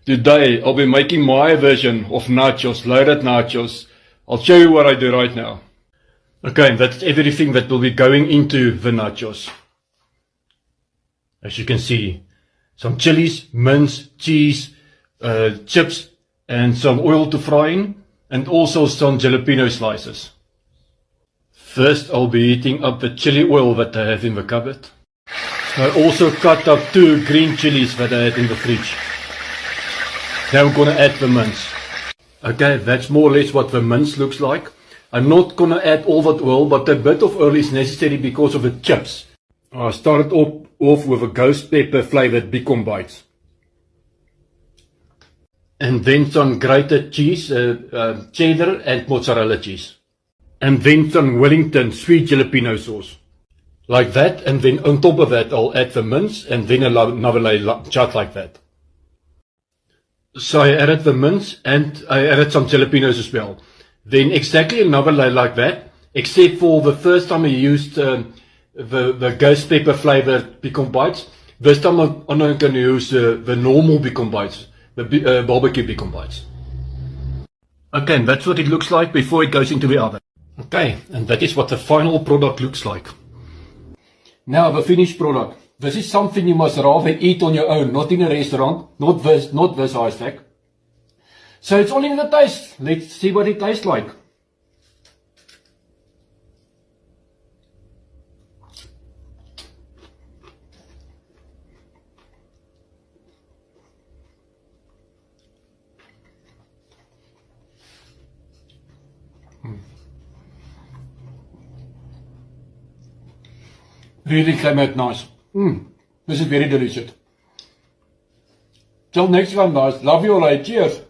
Today, I'll be making my version of nachos, loaded nachos. I'll show you what I do right now. Okay, that's everything that will be going into the nachos. As you can see, some chilies, mince, cheese, chips, and some oil to fry in, and also some jalapeno slices. First, I'll be heating up the chili oil that I have in the cupboard. I also cut up 2 green chilies that I had in the fridge. Now I'm gonna add the mince. Okay, that's more or less what the mince looks like. I'm not gonna add all that oil, but a bit of oil is necessary because of the chips. I started off with a ghost pepper flavored bacon bites. And then some grated cheese, cheddar and mozzarella cheese. And then some Wellington sweet jalapeno sauce. Like that, and then on top of that I'll add the mince and then another layer just like that. So I added the mince and I added some jalapenos as well. Then exactly another layer like that, except for the first time I used the ghost pepper flavored bacon bites. This time I'm not going to use the normal bacon bites, the barbecue bacon bites. Okay, and that's what it looks like before it goes into the oven. Okay, and that is what the final product looks like. Now the finished product. This is something you must rather eat on your own, not in a restaurant, not this high stack. So it's all in the taste. Let's see what it tastes like. Really came out nice. This is very delicious. Till next time guys, love you all, cheers.